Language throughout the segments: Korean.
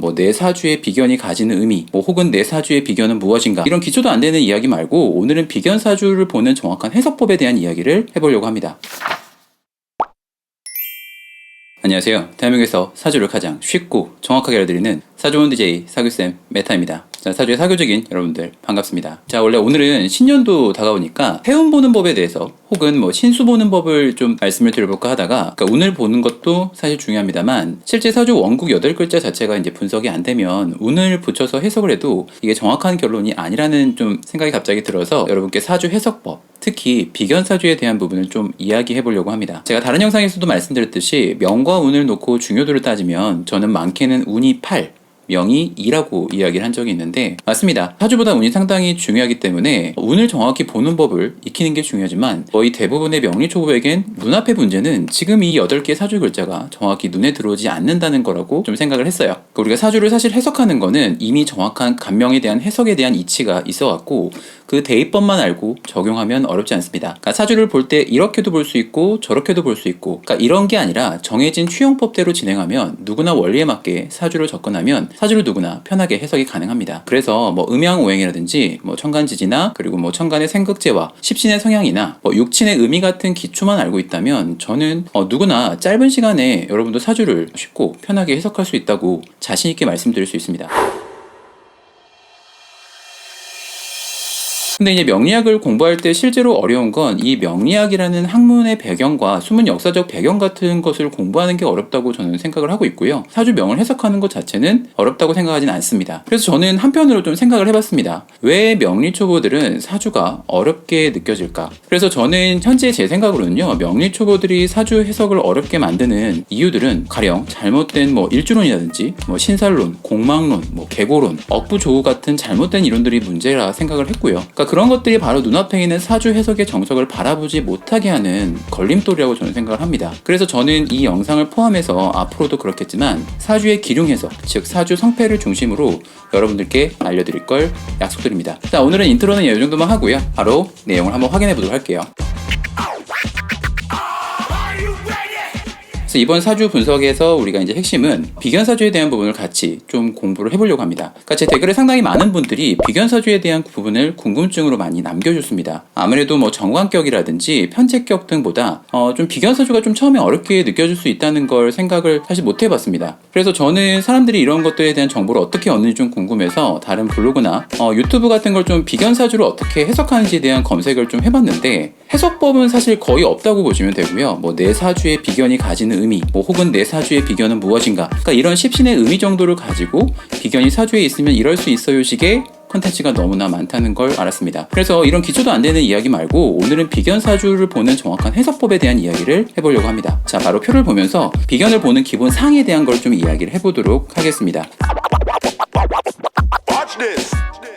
뭐 내 사주의 비견이 가지는 의미, 뭐 혹은 내 사주의 비견은 무엇인가, 이런 기초도 안 되는 이야기 말고 오늘은 비견 사주를 보는 정확한 해석법에 대한 이야기를 해보려고 합니다. 안녕하세요. 대한민국에서 사주를 가장 쉽고 정확하게 알려드리는 사주원 DJ 사규쌤 메타입니다. 자, 사주의 사교적인 여러분들 반갑습니다. 자, 원래 오늘은 신년도 다가오니까 해운 보는 법에 대해서 혹은 뭐 신수 보는 법을 좀 말씀을 드려볼까 하다가, 그러니까 운을 보는 것도 사실 중요합니다만 실제 사주 원국 8글자 자체가 이제 분석이 안 되면 운을 붙여서 해석을 해도 이게 정확한 결론이 아니라는 좀 생각이 갑자기 들어서 여러분께 사주 해석법, 특히 비견 사주에 대한 부분을 좀 이야기해 보려고 합니다. 제가 다른 영상에서도 말씀드렸듯이 명과 운을 놓고 중요도를 따지면 저는 많게는 운이 8, 명이 2라고 이야기를 한 적이 있는데 맞습니다. 사주보다 운이 상당히 중요하기 때문에 운을 정확히 보는 법을 익히는 게 중요하지만 거의 대부분의 명리초보에겐 눈앞의 문제는 지금 이 8개의 사주 글자가 정확히 눈에 들어오지 않는다는 거라고 좀 생각을 했어요. 우리가 사주를 사실 해석하는 거는 이미 정확한 감명에 대한 해석에 대한 이치가 있어갖고 그 대입법만 알고 적용하면 어렵지 않습니다. 그러니까 사주를 볼 때 이렇게도 볼 수 있고 저렇게도 볼 수 있고, 그러니까 이런 게 아니라 정해진 추용법대로 진행하면 누구나 원리에 맞게 사주를 접근하면 사주를 누구나 편하게 해석이 가능합니다. 그래서 뭐 음양오행이라든지 뭐 천간지지나 그리고 뭐 천간의 생극제와 십신의 성향이나 뭐 육친의 의미 같은 기초만 알고 있다면 저는 누구나 짧은 시간에 여러분도 사주를 쉽고 편하게 해석할 수 있다고 자신 있게 말씀드릴 수 있습니다. 근데 이제 명리학을 공부할 때 실제로 어려운 건 이 명리학이라는 학문의 배경과 숨은 역사적 배경 같은 것을 공부하는 게 어렵다고 저는 생각을 하고 있고요. 사주명을 해석하는 것 자체는 어렵다고 생각하진 않습니다. 그래서 저는 한편으로 좀 생각을 해봤습니다. 왜 명리초보들은 사주가 어렵게 느껴질까? 그래서 저는 현재 제 생각으로는요, 명리초보들이 사주 해석을 어렵게 만드는 이유들은 가령 잘못된 뭐 일주론이라든지 뭐 신살론, 공망론, 뭐 계고론, 억부조우 같은 잘못된 이론들이 문제라 생각을 했고요. 그러니까 그런 것들이 바로 눈앞에 있는 사주 해석의 정석을 바라보지 못하게 하는 걸림돌이라고 저는 생각을 합니다. 그래서 저는 이 영상을 포함해서 앞으로도 그렇겠지만 사주의 기륭 해석, 즉 사주 성패를 중심으로 여러분들께 알려드릴 걸 약속드립니다. 자, 오늘은 인트로는 이 정도만 하고요. 바로 내용을 한번 확인해 보도록 할게요. 그래서 이번 사주 분석에서 우리가 이제 핵심은 비견 사주에 대한 부분을 같이 좀 공부를 해보려고 합니다. 그러니까 제 댓글에 상당히 많은 분들이 비견 사주에 대한 부분을 궁금증으로 많이 남겨줬습니다. 아무래도 뭐 정관격이라든지 편제격 등보다 좀 비견 사주가 좀 처음에 어렵게 느껴질 수 있다는 걸 생각을 사실 못 해봤습니다. 그래서 저는 사람들이 이런 것들에 대한 정보를 어떻게 얻는지 좀 궁금해서 다른 블로그나 유튜브 같은 걸 좀 비견 사주를 어떻게 해석하는지에 대한 검색을 좀 해봤는데 해석법은 사실 거의 없다고 보시면 되고요. 뭐 내 사주의 비견이 가지는 의미, 뭐 혹은 내 사주의 비견은 무엇인가, 그러니까 이런 십신의 의미 정도를 가지고 비견이 사주에 있으면 이럴 수 있어요 식의 컨텐츠가 너무나 많다는 걸 알았습니다. 그래서 이런 기초도 안 되는 이야기 말고 오늘은 비견 사주를 보는 정확한 해석법에 대한 이야기를 해보려고 합니다. 자, 바로 표를 보면서 비견을 보는 기본 상에 대한 걸 좀 이야기를 해보도록 하겠습니다.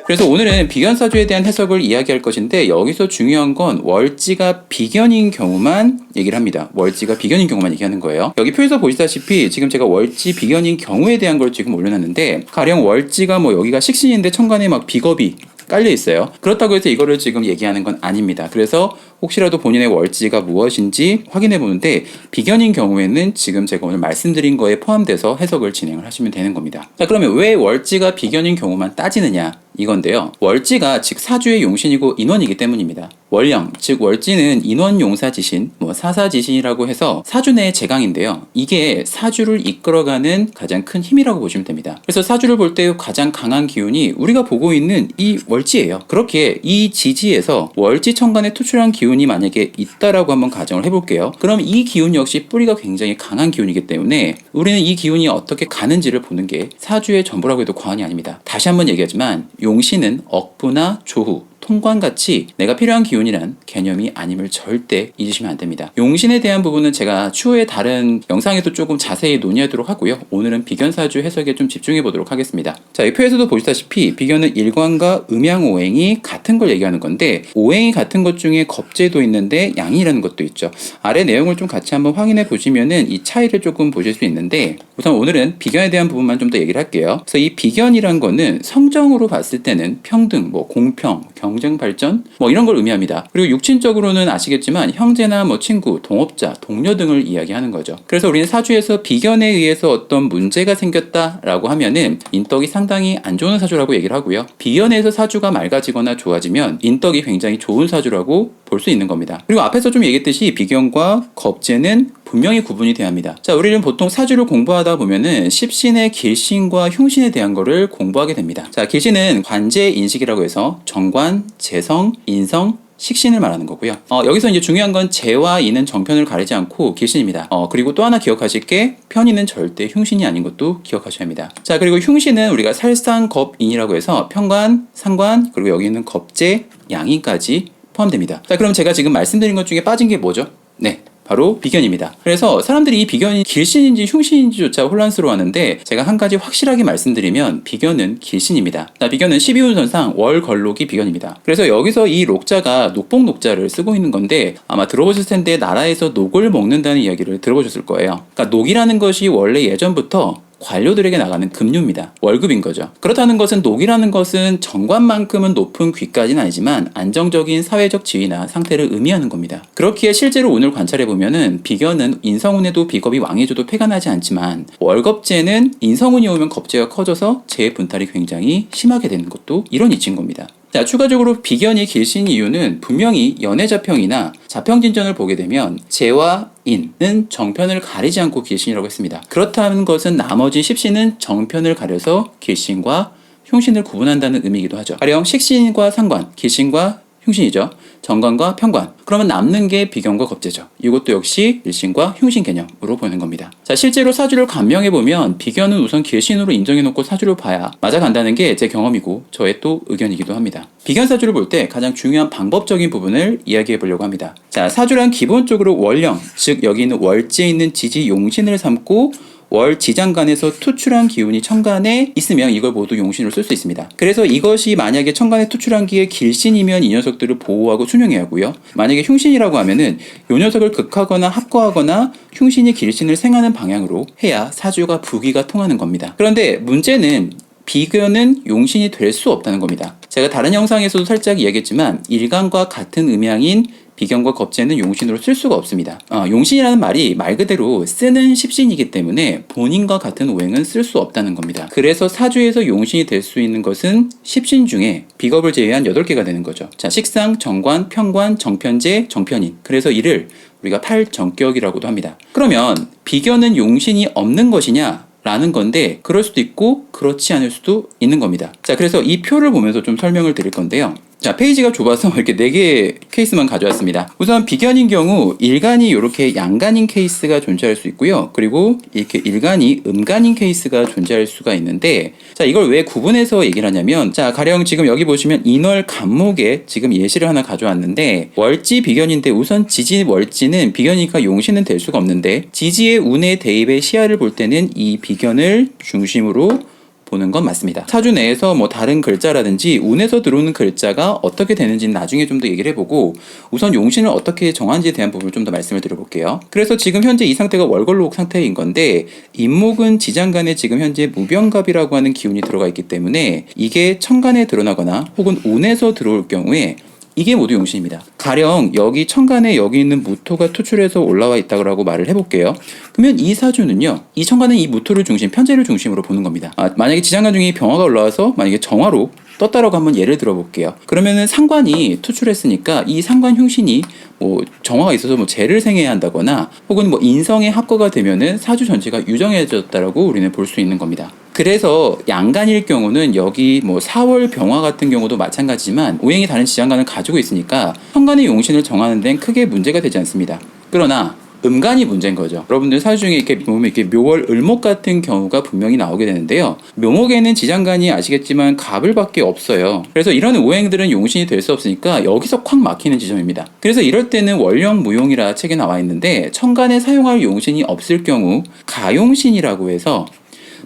그래서 오늘은 비견 사주에 대한 해석을 이야기할 것인데 여기서 중요한 건 월지가 비견인 경우만 얘기를 합니다. 월지가 비견인 경우만 얘기하는 거예요. 여기 표에서 보시다시피 지금 제가 월지 비견인 경우에 대한 걸 지금 올려놨는데 가령 월지가 뭐 여기가 식신인데 천간에 막 비겁이 깔려 있어요. 그렇다고 해서 이거를 지금 얘기하는 건 아닙니다. 그래서 혹시라도 본인의 월지가 무엇인지 확인해 보는데 비견인 경우에는 지금 제가 오늘 말씀드린 거에 포함돼서 해석을 진행을 하시면 되는 겁니다. 자, 그러면 왜 월지가 비견인 경우만 따지느냐 이건데요. 월지가 즉 사주의 용신이고 인원이기 때문입니다. 월령, 즉 월지는 인원용사지신, 뭐 사사지신이라고 해서 사주 내의 제강인데요. 이게 사주를 이끌어가는 가장 큰 힘이라고 보시면 됩니다. 그래서 사주를 볼 때 가장 강한 기운이 우리가 보고 있는 이 월지예요. 그렇게 이 지지에서 월지 천간에 투출한 기운이 만약에 있다라고 한번 가정을 해볼게요. 그럼 이 기운 역시 뿌리가 굉장히 강한 기운이기 때문에 우리는 이 기운이 어떻게 가는지를 보는 게 사주의 전부라고 해도 과언이 아닙니다. 다시 한번 얘기하지만 용신은 억부나 조후, 통관같이 내가 필요한 기운이란 개념이 아님을 절대 잊으시면 안 됩니다. 용신에 대한 부분은 제가 추후에 다른 영상에도 조금 자세히 논의하도록 하고요. 오늘은 비견사주 해석에 좀 집중해 보도록 하겠습니다. 자, 이 표에서도 보시다시피 비견은 일관과 음양오행이 같은 걸 얘기하는 건데 오행이 같은 것 중에 겁재도 있는데 양이라는 것도 있죠. 아래 내용을 좀 같이 한번 확인해 보시면은 이 차이를 조금 보실 수 있는데 우선 오늘은 비견에 대한 부분만 좀 더 얘기를 할게요. 그래서 이 비견이란 거는 성정으로 봤을 때는 평등, 뭐 공평, 경 경쟁 발전 뭐 이런 걸 의미합니다. 그리고 육친적으로는 아시겠지만 형제나 뭐 친구, 동업자, 동료 등을 이야기하는 거죠. 그래서 우리는 사주에서 비견에 의해서 어떤 문제가 생겼다라고 하면은 인덕이 상당히 안 좋은 사주라고 얘기를 하고요. 비견에서 사주가 맑아지거나 좋아지면 인덕이 굉장히 좋은 사주라고 볼 수 있는 겁니다. 그리고 앞에서 좀 얘기했듯이 비견과 겁재는 분명히 구분이 돼야 합니다. 자, 우리는 보통 사주를 공부하다 보면은 십신의 길신과 흉신에 대한 거를 공부하게 됩니다. 자, 길신은 관제인식이라고 해서 정관, 재성, 인성, 식신을 말하는 거고요. 여기서 이제 중요한 건 재와 인은 정편을 가리지 않고 길신입니다. 그리고 또 하나 기억하실 게 편인은 절대 흉신이 아닌 것도 기억하셔야 합니다. 자, 그리고 흉신은 우리가 살상겁인이라고 해서 편관, 상관, 그리고 여기 있는 겁재, 양인까지 포함됩니다. 자, 그럼 제가 지금 말씀드린 것 중에 빠진 게 뭐죠? 네, 바로 비견입니다. 그래서 사람들이 이 비견이 길신인지 흉신인지조차 혼란스러워하는데 제가 한 가지 확실하게 말씀드리면 비견은 길신입니다. 자, 비견은 12운선상 월걸록이 비견입니다. 그래서 여기서 이 녹자가 녹봉녹자를 쓰고 있는 건데 아마 들어보셨을 텐데 나라에서 녹을 먹는다는 이야기를 들어보셨을 거예요. 그러니까 녹이라는 것이 원래 예전부터 관료들에게 나가는 급료입니다. 월급인 거죠. 그렇다는 것은 녹이라는 것은 정관만큼은 높은 귀까지는 아니지만 안정적인 사회적 지위나 상태를 의미하는 겁니다. 그렇기에 실제로 오늘 관찰해보면은 비견은 인성운에도 비겁이 왕해줘도 폐가 나지 않지만 월겁재는 인성운이 오면 겁재가 커져서 재분탈이 굉장히 심하게 되는 것도 이런 이치인 겁니다. 자, 추가적으로 비견이 길신 이유는 분명히 연애자평이나 자평진전을 보게 되면 재와 인은 정편을 가리지 않고 길신이라고 했습니다. 그렇다는 것은 나머지 십신은 정편을 가려서 길신과 흉신을 구분한다는 의미이기도 하죠. 가령 식신과 상관, 길신과 흉신이죠. 정관과 편관. 그러면 남는 게 비견과 겁재죠. 이것도 역시 일신과 흉신 개념으로 보는 겁니다. 자, 실제로 사주를 감명해보면 비견은 우선 길신으로 인정해놓고 사주를 봐야 맞아간다는 게 제 경험이고 저의 또 의견이기도 합니다. 비견 사주를 볼 때 가장 중요한 방법적인 부분을 이야기해 보려고 합니다. 자, 사주란 기본적으로 월령, 즉 여기 있는 월지에 있는 지지 용신을 삼고 월 지장간에서 투출한 기운이 천간에 있으면 이걸 모두 용신으로 쓸 수 있습니다. 그래서 이것이 만약에 천간에 투출한 기에 길신이면 이 녀석들을 보호하고 순용해야 하고요. 만약에 흉신이라고 하면은 이 녀석을 극하거나 합거하거나 흉신이 길신을 생하는 방향으로 해야 사주가 부기가 통하는 겁니다. 그런데 문제는 비견은 용신이 될 수 없다는 겁니다. 제가 다른 영상에서도 살짝 이야기했지만 일간과 같은 음양인 비견과 겁재는 용신으로 쓸 수가 없습니다. 용신이라는 말이 말 그대로 쓰는 십신이기 때문에 본인과 같은 오행은 쓸 수 없다는 겁니다. 그래서 사주에서 용신이 될 수 있는 것은 십신 중에 비겁을 제외한 8개가 되는 거죠. 자, 식상, 정관, 편관, 정편재, 정편인. 그래서 이를 우리가 팔정격이라고도 합니다. 그러면 비견은 용신이 없는 것이냐? 라는 건데 그럴 수도 있고 그렇지 않을 수도 있는 겁니다. 자, 그래서 이 표를 보면서 좀 설명을 드릴 건데요. 자, 페이지가 좁아서 이렇게 4개의 케이스만 가져왔습니다. 우선 비견인 경우 일간이 이렇게 양간인 케이스가 존재할 수 있고요. 그리고 이렇게 일간이 음간인 케이스가 존재할 수가 있는데 자, 이걸 왜 구분해서 얘기를 하냐면 자, 가령 지금 여기 보시면 인월 간목에 지금 예시를 하나 가져왔는데 월지 비견인데 우선 지지 월지는 비견이니까 용신은 될 수가 없는데 지지의 운의 대입의 시야를 볼 때는 이 비견을 중심으로 보는 건 맞습니다. 사주 내에서 뭐 다른 글자라든지 운에서 들어오는 글자가 어떻게 되는지는 나중에 좀 더 얘기를 해보고 우선 용신을 어떻게 정하는지에 대한 부분을 좀 더 말씀을 드려볼게요. 그래서 지금 현재 이 상태가 월걸록 상태인 건데 임목은 지장간에 지금 현재 무병갑이라고 하는 기운이 들어가 있기 때문에 이게 천간에 드러나거나 혹은 운에서 들어올 경우에 이게 모두 용신입니다. 가령 여기 천간에 여기 있는 무토가 투출해서 올라와 있다고 말을 해볼게요. 그러면 이 사주는요, 이 천간은 이 무토를 중심, 편재를 중심으로 보는 겁니다. 만약에 지장간 중에 병화가 올라와서 만약에 정화로 떴다라고 한번 예를 들어볼게요. 그러면은 상관이 투출했으니까 이 상관 흉신이 뭐 정화가 있어서 뭐 재를 생해야 한다거나 혹은 뭐 인성의 합거가 되면은 사주 전체가 유정해졌다라고 우리는 볼 수 있는 겁니다. 그래서 양간일 경우는 여기 뭐 4월 병화 같은 경우도 마찬가지지만 오행이 다른 지장간을 가지고 있으니까 천간의 용신을 정하는 데는 크게 문제가 되지 않습니다. 그러나 음간이 문제인 거죠. 여러분들 사주 중에 이렇게 보면 이렇게 묘월 을목 같은 경우가 분명히 나오게 되는데요. 묘목에는 지장간이 아시겠지만 갑을밖에 없어요. 그래서 이런 오행들은 용신이 될 수 없으니까 여기서 콱 막히는 지점입니다. 그래서 이럴 때는 월령 무용이라 책에 나와 있는데 천간에 사용할 용신이 없을 경우 가용신이라고 해서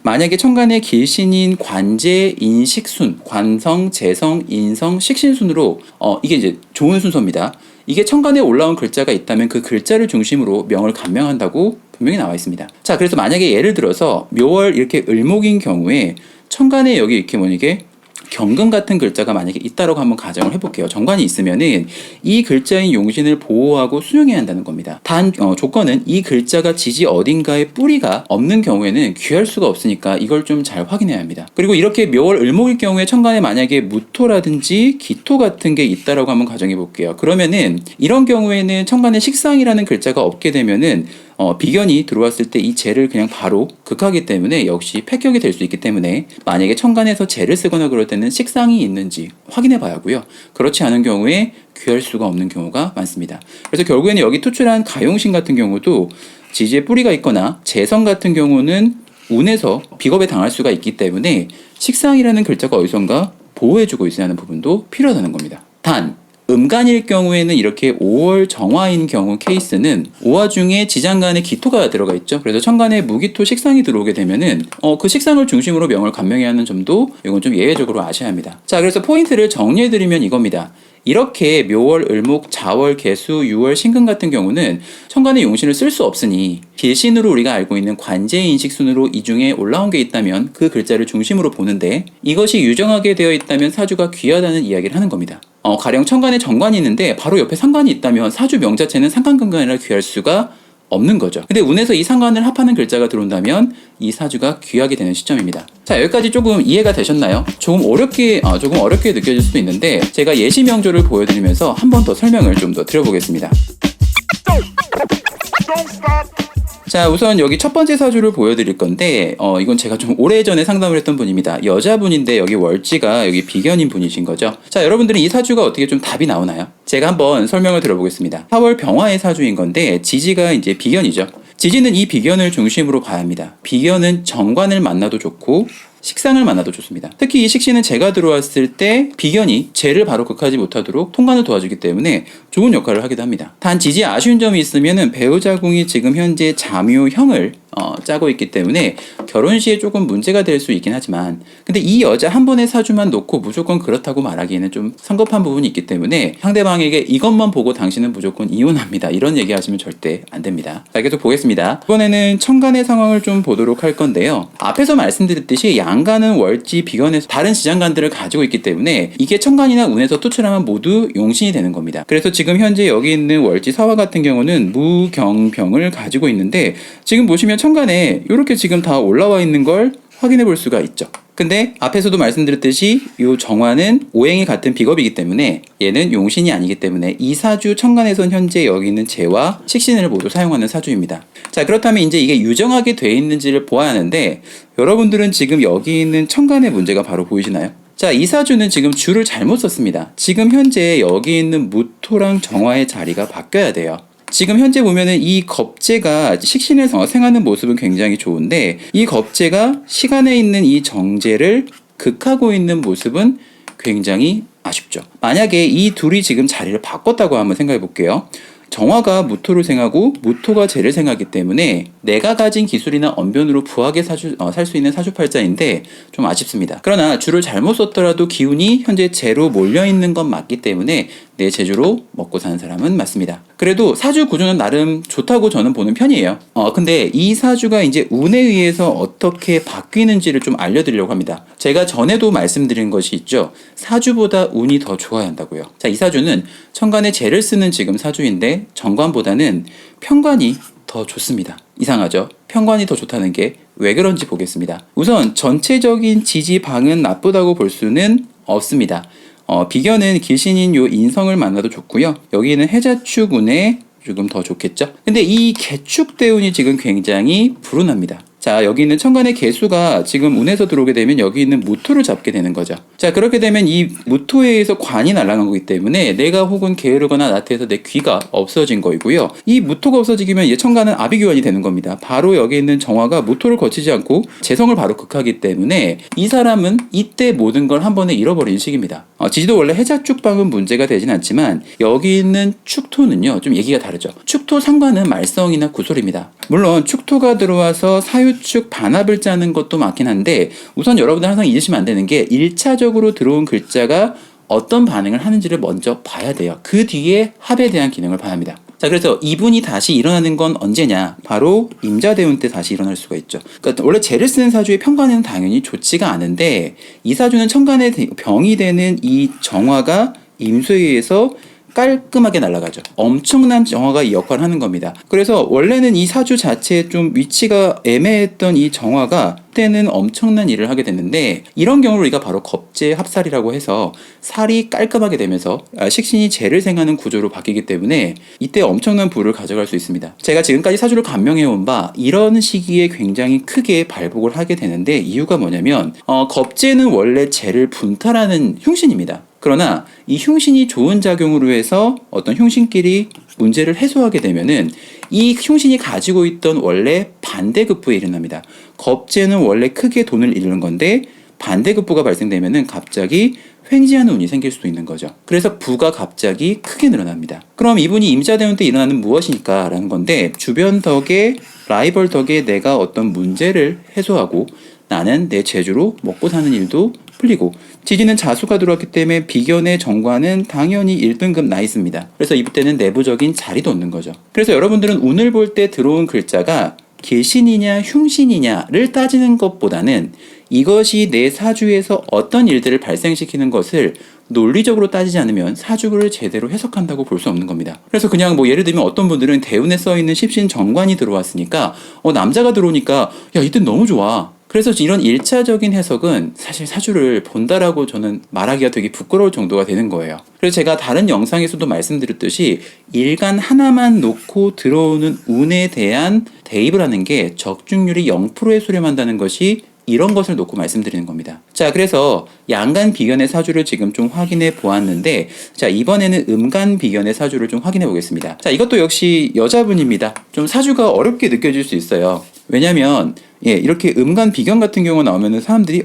만약에 천간에 길신인 관재, 인식순, 관성, 재성, 인성, 식신순으로 이게 이제 좋은 순서입니다. 이게 천간에 올라온 글자가 있다면 그 글자를 중심으로 명을 감명한다고 분명히 나와 있습니다. 자, 그래서 만약에 예를 들어서 묘월 이렇게 을목인 경우에 천간에 여기 이렇게 이게 경금 같은 글자가 만약에 있다라고 한번 가정을 해볼게요. 정관이 있으면은 이 글자인 용신을 보호하고 수용해야 한다는 겁니다. 단 조건은 이 글자가 지지 어딘가에 뿌리가 없는 경우에는 귀할 수가 없으니까 이걸 좀 잘 확인해야 합니다. 그리고 이렇게 묘월 을목일 경우에 천간에 만약에 무토라든지 기토 같은 게 있다라고 한번 가정해 볼게요. 그러면은 이런 경우에는 천간에 식상이라는 글자가 없게 되면은 비견이 들어왔을 때 이 재를 그냥 바로 극하기 때문에 역시 패격이 될 수 있기 때문에 만약에 천간에서 재를 쓰거나 그럴 때는 식상이 있는지 확인해 봐야 하고요. 그렇지 않은 경우에 귀할 수가 없는 경우가 많습니다. 그래서 결국에는 여기 투출한 가용신 같은 경우도 지지에 뿌리가 있거나 재성 같은 경우는 운에서 비겁에 당할 수가 있기 때문에 식상이라는 글자가 어디선가 보호해주고 있어야 하는 부분도 필요하다는 겁니다. 단 음간일 경우에는 이렇게 5월 정화인 경우 케이스는 5화 중에 지장간에 기토가 들어가 있죠. 그래서 천간에 무기토 식상이 들어오게 되면은 그 식상을 중심으로 명을 간명해야 하는 점도 이건 좀 예외적으로 아셔야 합니다. 자, 그래서 포인트를 정리해드리면 이겁니다. 이렇게 묘월, 을목, 자월, 개수, 유월, 신금 같은 경우는 천간의 용신을 쓸 수 없으니 길신으로 우리가 알고 있는 관제인식순으로 이 중에 올라온 게 있다면 그 글자를 중심으로 보는데 이것이 유정하게 되어 있다면 사주가 귀하다는 이야기를 하는 겁니다. 가령 천간에 정관이 있는데 바로 옆에 상관이 있다면 사주 명 자체는 상관근간이 아니라 귀할 수가 없는 거죠. 근데 운에서 이 상관을 합하는 글자가 들어온다면 이 사주가 귀하게 되는 시점입니다. 자, 여기까지 조금 이해가 되셨나요? 조금 어렵게 느껴질 수도 있는데 제가 예시 명조를 보여드리면서 한 번 더 설명을 좀 더 드려보겠습니다. 자, 우선 여기 첫 번째 사주를 보여드릴 건데 이건 제가 좀 오래전에 상담을 했던 분입니다. 여자분인데 여기 월지가 여기 비견인 분이신 거죠. 자, 여러분들은 이 사주가 어떻게 좀 답이 나오나요? 제가 한번 설명을 들어보겠습니다. 4월 병화의 사주인 건데 지지가 이제 비견이죠. 지지는 이 비견을 중심으로 봐야 합니다. 비견은 정관을 만나도 좋고 식상을 만나도 좋습니다. 특히 이 식신은 재가 들어왔을 때 비견이 재를 바로 극하지 못하도록 통관을 도와주기 때문에 좋은 역할을 하기도 합니다. 단 지지에 아쉬운 점이 있으면 배우자궁이 지금 현재 자묘형을 짜고 있기 때문에 결혼 시에 조금 문제가 될 수 있긴 하지만 근데 이 여자 한 번의 사주만 놓고 무조건 그렇다고 말하기에는 좀 성급한 부분이 있기 때문에 상대방에게 이것만 보고 당신은 무조건 이혼합니다. 이런 얘기 하시면 절대 안 됩니다. 자, 계속 보겠습니다. 이번에는 천간의 상황을 좀 보도록 할 건데요. 앞에서 말씀드렸듯이 양간은 월지 비견에서 다른 지장간들을 가지고 있기 때문에 이게 천간이나 운에서 투출하면 모두 용신이 되는 겁니다. 그래서 지금 현재 여기 있는 월지 사화 같은 경우는 무경병을 가지고 있는데 지금 보시면 천간에 이렇게 지금 다 올라와 있는 걸 확인해 볼 수가 있죠. 근데 앞에서도 말씀드렸듯이 이 정화는 오행이 같은 비겁이기 때문에 얘는 용신이 아니기 때문에 이 사주 천간에선 현재 여기 있는 재와 식신을 모두 사용하는 사주입니다. 자, 그렇다면 이제 이게 유정하게 돼 있는지를 보아야 하는데 여러분들은 지금 여기 있는 천간의 문제가 바로 보이시나요? 자, 이 사주는 지금 주를 잘못 썼습니다. 지금 현재 여기 있는 무토랑 정화의 자리가 바뀌어야 돼요. 지금 현재 보면은 이 겁재가 식신에서 생하는 모습은 굉장히 좋은데 이 겁재가 시간에 있는 이 정제를 극하고 있는 모습은 굉장히 아쉽죠. 만약에 이 둘이 지금 자리를 바꿨다고 한번 생각해 볼게요. 정화가 무토를 생하고 무토가 재를 생하기 때문에 내가 가진 기술이나 언변으로 부하게 살 수 있는 사주팔자인데 좀 아쉽습니다. 그러나 주를 잘못 썼더라도 기운이 현재 재로 몰려있는 건 맞기 때문에 내 재주로 먹고 사는 사람은 맞습니다. 그래도 사주 구조는 나름 좋다고 저는 보는 편이에요. 근데 이 사주가 이제 운에 의해서 어떻게 바뀌는지를 좀 알려드리려고 합니다. 제가 전에도 말씀드린 것이 있죠. 사주보다 운이 더 좋아야 한다고요. 자, 이 사주는 천간에 재를 쓰는 지금 사주인데 정관보다는 편관이 더 좋습니다. 이상하죠? 편관이 더 좋다는 게 왜 그런지 보겠습니다. 우선 전체적인 지지방은 나쁘다고 볼 수는 없습니다. 비견은 길신인 요 인성을 만나도 좋고요. 여기는 해자축 운에 조금 더 좋겠죠. 근데 이 개축 대운이 지금 굉장히 불운합니다. 자, 여기 있는 천간의 개수가 지금 운에서 들어오게 되면 여기 있는 무토를 잡게 되는 거죠. 자, 그렇게 되면 이 무토에 의해서 관이 날아간 거기 때문에 내가 혹은 게으르거나 나태해서 내 귀가 없어진 거이고요. 이 무토가 없어지면 이제 천간은 아비규환이 되는 겁니다. 바로 여기 있는 정화가 무토를 거치지 않고 재성을 바로 극하기 때문에 이 사람은 이때 모든 걸 한 번에 잃어버리는 시기입니다. 지지도 원래 해자축방은 문제가 되진 않지만 여기 있는 축토는요 좀 얘기가 다르죠. 축토 상관은 말썽이나 구솔입니다. 물론 축토가 들어와서 사유축 반합을 짜는 것도 맞긴 한데 우선 여러분들 항상 잊으시면 안 되는 게 1차적으로 들어온 글자가 어떤 반응을 하는지를 먼저 봐야 돼요. 그 뒤에 합에 대한 기능을 봐야 합니다. 자, 그래서 이분이 다시 일어나는 건 언제냐? 바로 임자대운 때 다시 일어날 수가 있죠. 그러니까 원래 재를 쓰는 사주의 평간에는 당연히 좋지가 않은데 이 사주는 천간에 병이 되는 이 정화가 임수에 의해서 깔끔하게 날아가죠. 엄청난 정화가 이 역할을 하는 겁니다. 그래서 원래는 이 사주 자체에 좀 위치가 애매했던 이 정화가 그때는 엄청난 일을 하게 됐는데 이런 경우를 우리가 바로 겁재 합살이라고 해서 살이 깔끔하게 되면서 식신이 재를 생하는 구조로 바뀌기 때문에 이때 엄청난 부를 가져갈 수 있습니다. 제가 지금까지 사주를 감명해온 바 이런 시기에 굉장히 크게 발복을 하게 되는데 이유가 뭐냐면 겁재는 원래 재를 분탈하는 흉신입니다. 그러나 이 흉신이 좋은 작용으로 해서 어떤 흉신끼리 문제를 해소하게 되면은 이 흉신이 가지고 있던 원래 반대급부에 일어납니다. 겁재는 원래 크게 돈을 잃는 건데 반대급부가 발생되면은 갑자기 횡재하는 운이 생길 수도 있는 거죠. 그래서 부가 갑자기 크게 늘어납니다. 그럼 이분이 임자대운 때 일어나는 무엇이니까 라는 건데 주변 덕에 라이벌 덕에 내가 어떤 문제를 해소하고 나는 내 재주로 먹고 사는 일도 풀리고 지지는 자수가 들어왔기 때문에 비견의 정관은 당연히 1등급 나있습니다. 그래서 이때는 내부적인 자리도 얻는 거죠. 그래서 여러분들은 운을 볼 때 들어온 글자가 계신이냐 흉신이냐를 따지는 것보다는 이것이 내 사주에서 어떤 일들을 발생시키는 것을 논리적으로 따지지 않으면 사주를 제대로 해석한다고 볼 수 없는 겁니다. 그래서 그냥 뭐 예를 들면 어떤 분들은 대운에 써있는 십신 정관이 들어왔으니까 남자가 들어오니까 야 이때 너무 좋아. 그래서 이런 1차적인 해석은 사실 사주를 본다라고 저는 말하기가 되게 부끄러울 정도가 되는 거예요. 그래서 제가 다른 영상에서도 말씀드렸듯이 일간 하나만 놓고 들어오는 운에 대한 대입을 하는 게 적중률이 0%에 수렴한다는 것이 이런 것을 놓고 말씀드리는 겁니다. 자, 그래서 양간 비견의 사주를 지금 좀 확인해 보았는데 자, 이번에는 음간 비견의 사주를 좀 확인해 보겠습니다. 자, 이것도 역시 여자분입니다. 좀 사주가 어렵게 느껴질 수 있어요. 왜냐면 이렇게 음간 비견 같은 경우가 나오면은 사람들이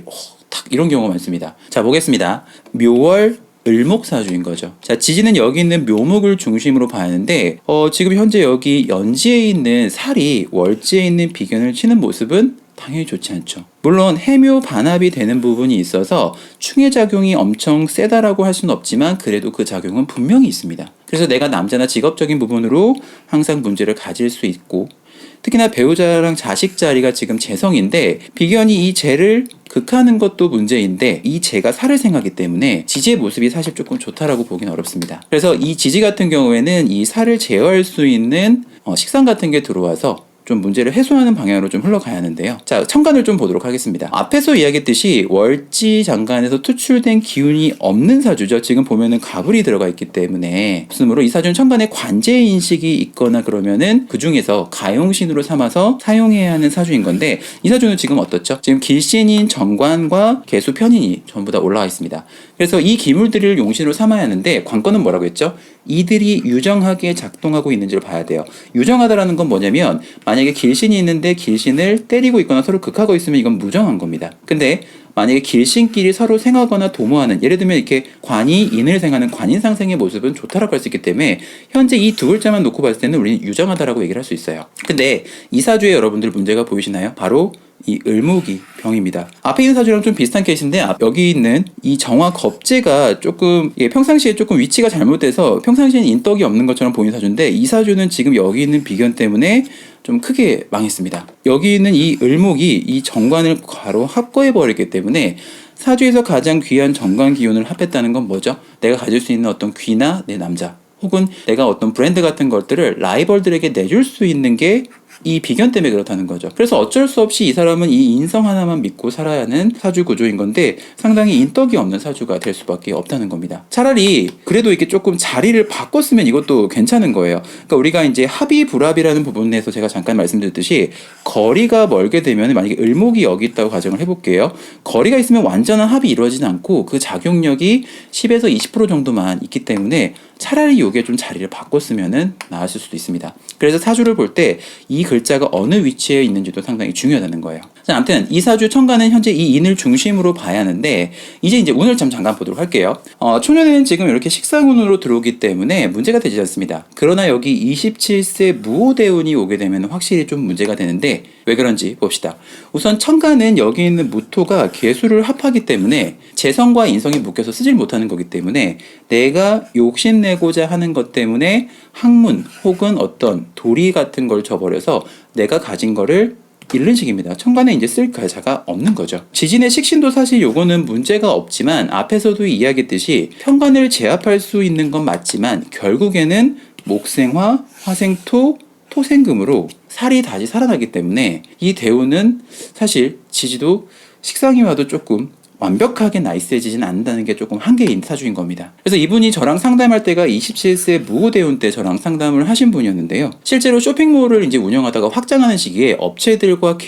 탁 이런 경우가 많습니다. 자, 보겠습니다. 묘월 을목 사주인 거죠. 자, 지지는 여기 있는 묘목을 중심으로 봐야 하는데 지금 현재 여기 연지에 있는 살이 월지에 있는 비견을 치는 모습은 당연히 좋지 않죠. 물론 해묘 반합이 되는 부분이 있어서 충해작용이 엄청 세다라고 할 수는 없지만 그래도 그 작용은 분명히 있습니다. 그래서 내가 남자나 직업적인 부분으로 항상 문제를 가질 수 있고 특히나 배우자랑 자식 자리가 지금 재성인데 비견이 이 재를 극하는 것도 문제인데 이 재가 살을 생하기 때문에 지지의 모습이 사실 조금 좋다라고 보기는 어렵습니다. 그래서 이 지지 같은 경우에는 이 살을 제어할 수 있는 식상 같은 게 들어와서 좀 문제를 해소하는 방향으로 좀 흘러가야 하는데요. 자, 천간을 좀 보도록 하겠습니다. 앞에서 이야기했듯이 월지 장간에서 투출된 기운이 없는 사주죠. 지금 보면은 가불이 들어가 있기 때문에 없으므로 이 사주는 천간에 관제 인식이 있거나 그러면은 그 중에서 가용신으로 삼아서 사용해야 하는 사주인 건데 이 사주는 지금 어떻죠? 지금 길신인 정관과 개수 편인이 전부 다 올라와 있습니다. 그래서 이 기물들을 용신으로 삼아야 하는데 관건은 뭐라고 했죠? 이들이 유정하게 작동하고 있는지를 봐야 돼요. 유정하다라는 건 뭐냐면 만약에 길신이 있는데 길신을 때리고 있거나 서로 극하고 있으면 이건 무정한 겁니다. 근데 만약에 길신끼리 서로 생하거나 도모하는 예를 들면 이렇게 관이 인을 생하는 관인상생의 모습은 좋다라고 할 수 있기 때문에 현재 이 두 글자만 놓고 봤을 때는 우리는 유정하다라고 얘기를 할 수 있어요. 근데 이 사주에 여러분들 문제가 보이시나요? 바로 이 을목이 병입니다. 앞에 있는 사주랑 좀 비슷한 케이스인데 여기 있는 이 정화 겁재가 조금 평상시에 조금 위치가 잘못돼서 평상시에는 인덕이 없는 것처럼 보이는 사주인데 이 사주는 지금 여기 있는 비견 때문에 좀 크게 망했습니다. 여기 있는 이 을목이 이 정관을 바로 합거해 버렸기 때문에 사주에서 가장 귀한 정관 기운을 합했다는 건 뭐죠? 내가 가질 수 있는 어떤 귀나 내 남자 혹은 내가 어떤 브랜드 같은 것들을 라이벌들에게 내줄 수 있는 게 이 비견 때문에 그렇다는 거죠. 그래서 어쩔 수 없이 이 사람은 이 인성 하나만 믿고 살아야 하는 사주 구조인 건데 상당히 인덕이 없는 사주가 될 수밖에 없다는 겁니다. 차라리 그래도 이렇게 조금 자리를 바꿨으면 이것도 괜찮은 거예요. 그러니까 우리가 이제 합의 불합이라는 부분에서 제가 잠깐 말씀드렸듯이 거리가 멀게 되면 만약에 을목이 여기 있다고 가정을 해볼게요. 거리가 있으면 완전한 합이 이루어지지 않고 그 작용력이 10에서 20% 정도만 있기 때문에 차라리 이게 좀 자리를 바꿨으면 나았을 수도 있습니다. 그래서 사주를 볼 때 이 글자가 어느 위치에 있는지도 상당히 중요하다는 거예요. 자, 아무튼 이 사주 천간은 현재 이 인을 중심으로 봐야 하는데 이제 운을 잠깐 보도록 할게요. 초년에는 지금 이렇게 식상운으로 들어오기 때문에 문제가 되지 않습니다. 그러나 여기 27세 무오대운이 오게 되면 확실히 좀 문제가 되는데 왜 그런지 봅시다. 우선 천간은 여기 있는 무토가 개수를 합하기 때문에 재성과 인성이 묶여서 쓰질 못하는 거기 때문에 내가 욕심내고자 하는 것 때문에 학문 혹은 어떤 도리 같은 걸 줘버려서 내가 가진 거를 잃는 식입니다. 천간에 이제 쓸 가사가 없는 거죠. 지진의 식신도 사실 요거는 문제가 없지만 앞에서도 이야기했듯이 편관을 제압할 수 있는 건 맞지만 결국에는 목생화, 화생토, 토생금으로 살이 다시 살아나기 때문에 이 대우는 사실 지지도 식상이 와도 조금 완벽하게 나이스해지진 않는다는 게 조금 한계인 사주인 겁니다. 그래서 이분이 저랑 상담할 때가 27세 무호대운 때 저랑 상담을 하신 분이었는데요. 실제로 쇼핑몰을 이제 운영하다가 확장하는 시기에 업체들과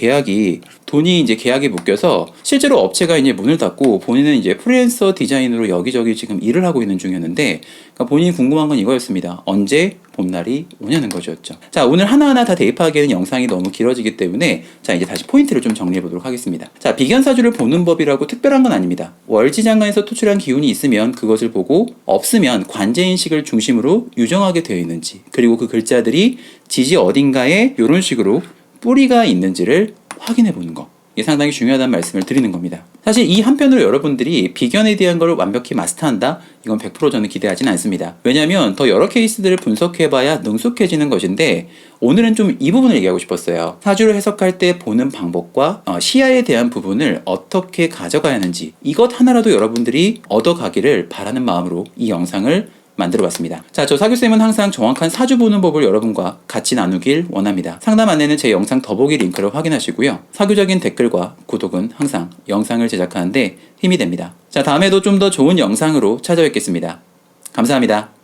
돈이 이제 계약이 묶여서 실제로 업체가 이제 문을 닫고 본인은 이제 프리랜서 디자인으로 여기저기 지금 일을 하고 있는 중이었는데 그러니까 본인이 궁금한 건 이거였습니다. 언제 봄날이 오냐는 거였죠. 자, 오늘 하나하나 다 대입하기에는 영상이 너무 길어지기 때문에 자, 이제 다시 포인트를 좀 정리해 보도록 하겠습니다. 자, 비견사주를 보는 법이라고 특별한 건 아닙니다. 월지장간에서 토출한 기운이 있으면 그것을 보고 없으면 관제인식을 중심으로 유정하게 되어 있는지 그리고 그 글자들이 지지 어딘가에 이런 식으로 뿌리가 있는지를 확인해 보는 거. 이게 상당히 중요하다는 말씀을 드리는 겁니다. 사실 이 한편으로 여러분들이 비견에 대한 걸 완벽히 마스터한다? 이건 100% 저는 기대하지는 않습니다. 왜냐하면 더 여러 케이스들을 분석해봐야 능숙해지는 것인데 오늘은 좀 이 부분을 얘기하고 싶었어요. 사주를 해석할 때 보는 방법과 시야에 대한 부분을 어떻게 가져가야 하는지 이것 하나라도 여러분들이 얻어가기를 바라는 마음으로 이 영상을 만들어봤습니다. 자, 저 사규쌤은 항상 정확한 사주 보는 법을 여러분과 같이 나누길 원합니다. 상담 안내는 제 영상 더보기 링크를 확인하시고요. 사규적인 댓글과 구독은 항상 영상을 제작하는데 힘이 됩니다. 자, 다음에도 좀 더 좋은 영상으로 찾아뵙겠습니다. 감사합니다.